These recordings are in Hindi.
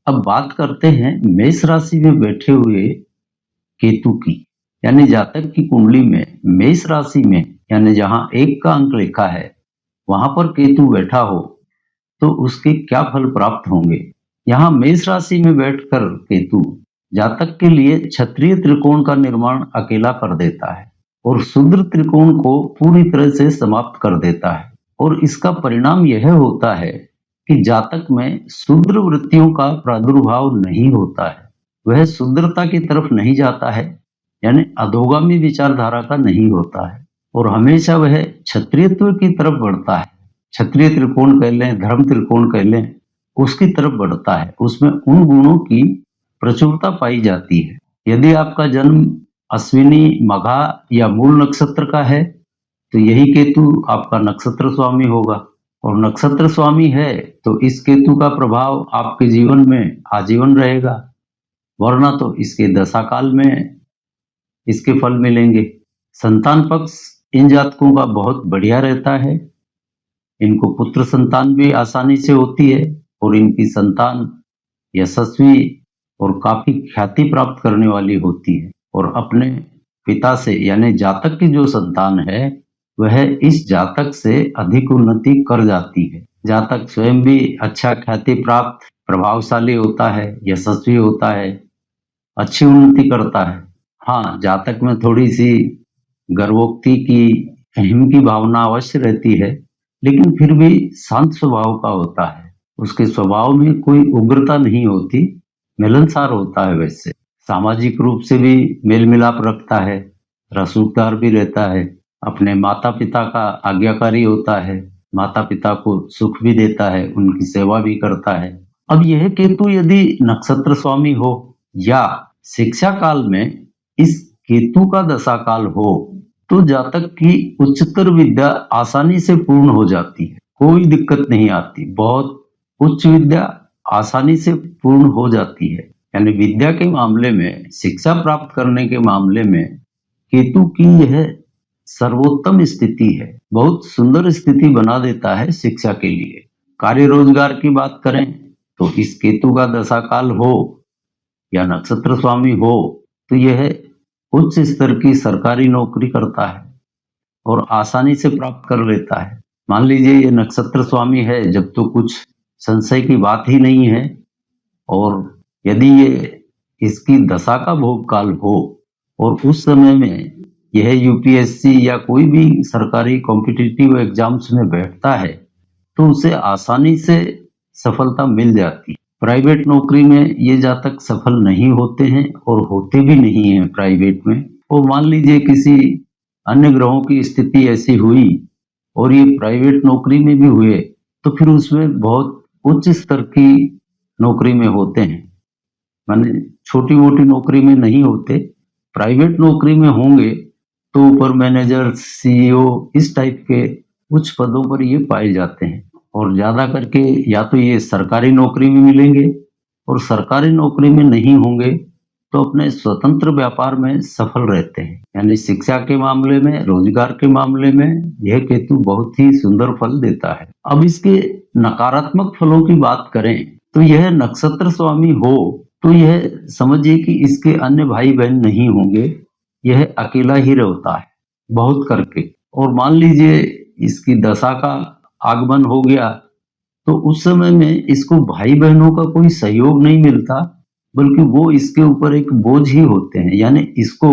अब बात करते हैं मेष राशि में बैठे हुए केतु की। यानी जातक की कुंडली में मेष राशि में, यानी जहां 1 का अंक लिखा है वहां पर केतु बैठा हो तो उसके क्या फल प्राप्त होंगे। यहाँ मेष राशि में बैठकर केतु जातक के लिए क्षत्रिय त्रिकोण का निर्माण अकेला कर देता है और शूद्र त्रिकोण को पूरी तरह से समाप्त कर देता है। और इसका परिणाम यह होता है कि जातक में शूद्र वृत्तियों का प्रादुर्भाव नहीं होता है, वह शूद्रता की तरफ नहीं जाता है, यानी अधोगामी विचारधारा का नहीं होता है और हमेशा वह क्षत्रियत्व की तरफ बढ़ता है। क्षत्रिय त्रिकोण कह लें, धर्म त्रिकोण कह लें, उसकी तरफ बढ़ता है। उसमें उन गुणों की प्रचुरता पाई जाती है। यदि आपका जन्म अश्विनी, मघा या मूल नक्षत्र का है तो यही केतु आपका नक्षत्र स्वामी होगा और नक्षत्र स्वामी है तो इस केतु का प्रभाव आपके जीवन में आजीवन रहेगा, वरना तो इसके दशा काल में इसके फल मिलेंगे। संतान पक्ष इन जातकों का बहुत बढ़िया रहता है। इनको पुत्र संतान भी आसानी से होती है और इनकी संतान यशस्वी और काफी ख्याति प्राप्त करने वाली होती है और अपने पिता से, यानी जातक की जो संतान है वह इस जातक से अधिक उन्नति कर जाती है। जातक स्वयं भी अच्छा ख्याति प्राप्त, प्रभावशाली होता है, यशस्वी होता है, अच्छी उन्नति करता है। हाँ, जातक में थोड़ी सी गर्वोक्ति की, अहम की भावना अवश्य रहती है, लेकिन फिर भी शांत स्वभाव का होता है। उसके स्वभाव में कोई उग्रता नहीं होती, मिलनसार होता है। वैसे सामाजिक रूप से भी मेल मिलाप रखता है, रसूखदार भी रहता है, अपने माता पिता का आज्ञाकारी होता है, माता पिता को सुख भी देता है, उनकी सेवा भी करता है। अब यह केतु यदि नक्षत्र स्वामी हो या शिक्षा काल में इस केतु का दशा काल हो तो जातक की उच्चतर विद्या आसानी से पूर्ण हो जाती है, कोई दिक्कत नहीं आती। बहुत उच्च विद्या आसानी से पूर्ण हो जाती है। यानी विद्या के मामले में, शिक्षा प्राप्त करने के मामले में केतु की यह सर्वोत्तम स्थिति है, बहुत सुंदर स्थिति बना देता है शिक्षा के लिए। कार्य रोजगार की बात करें तो इस केतु का दशा काल हो या नक्षत्र स्वामी हो तो यह उच्च स्तर की सरकारी नौकरी करता है और आसानी से प्राप्त कर लेता है। मान लीजिए ये नक्षत्र स्वामी है जब तो कुछ संशय की बात ही नहीं है, और यदि ये इसकी दशा का भोग काल हो और उस समय में यह यूपीएससी या कोई भी सरकारी कॉम्पिटिटिव एग्जाम्स में बैठता है तो उसे आसानी से सफलता मिल जाती है। प्राइवेट नौकरी में ये जातक सफल नहीं होते हैं और होते भी नहीं हैं प्राइवेट में। और मान लीजिए किसी अन्य ग्रहों की स्थिति ऐसी हुई और ये प्राइवेट नौकरी में भी हुए तो फिर उसमें बहुत उच्च स्तर की नौकरी में होते हैं, माने छोटी मोटी नौकरी में नहीं होते। प्राइवेट नौकरी में होंगे तो ऊपर मैनेजर, सीईओ, इस टाइप के उच्च पदों पर ये पाए जाते हैं। और ज्यादा करके या तो ये सरकारी नौकरी में मिलेंगे और सरकारी नौकरी में नहीं होंगे तो अपने स्वतंत्र व्यापार में सफल रहते हैं। यानी शिक्षा के मामले में, रोजगार के मामले में यह केतु बहुत ही सुंदर फल देता है। अब इसके नकारात्मक फलों की बात करें तो यह नक्षत्र स्वामी हो तो यह समझिए कि इसके अन्य भाई बहन नहीं होंगे, यह अकेला ही रहता है बहुत करके। और मान लीजिए इसकी दशा का आगमन हो गया तो उस समय में इसको भाई बहनों का कोई सहयोग नहीं मिलता, बल्कि वो इसके ऊपर एक बोझ ही होते हैं। यानी इसको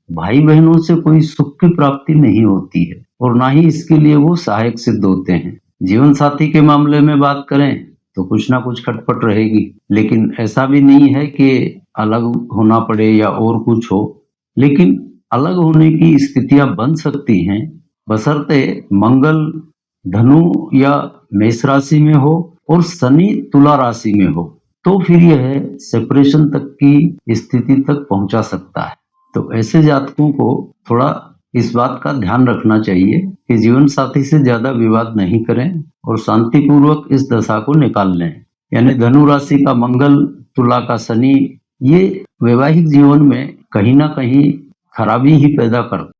भाई बहनों से कोई सुख की प्राप्ति नहीं होती है और ना ही इसके लिए वो सहायक सिद्ध होते हैं। जीवन साथी के मामले में बात करें तो कुछ ना कुछ खटपट रहेगी, लेकिन ऐसा भी नहीं है कि अलग होना पड़े या और कुछ हो, लेकिन अलग होने की स्थितियां बन सकती हैं बशर्ते मंगल धनु या मेष राशि में हो और शनि तुला राशि में हो, तो फिर यह सेपरेशन तक की स्थिति तक पहुंचा सकता है। तो ऐसे जातकों को थोड़ा इस बात का ध्यान रखना चाहिए कि जीवन साथी से ज्यादा विवाद नहीं करें और शांतिपूर्वक इस दशा को निकाल लें। यानी धनु राशि का मंगल, तुला का शनि, ये वैवाहिक जीवन में कहीं ना कहीं खराबी ही पैदा करता है।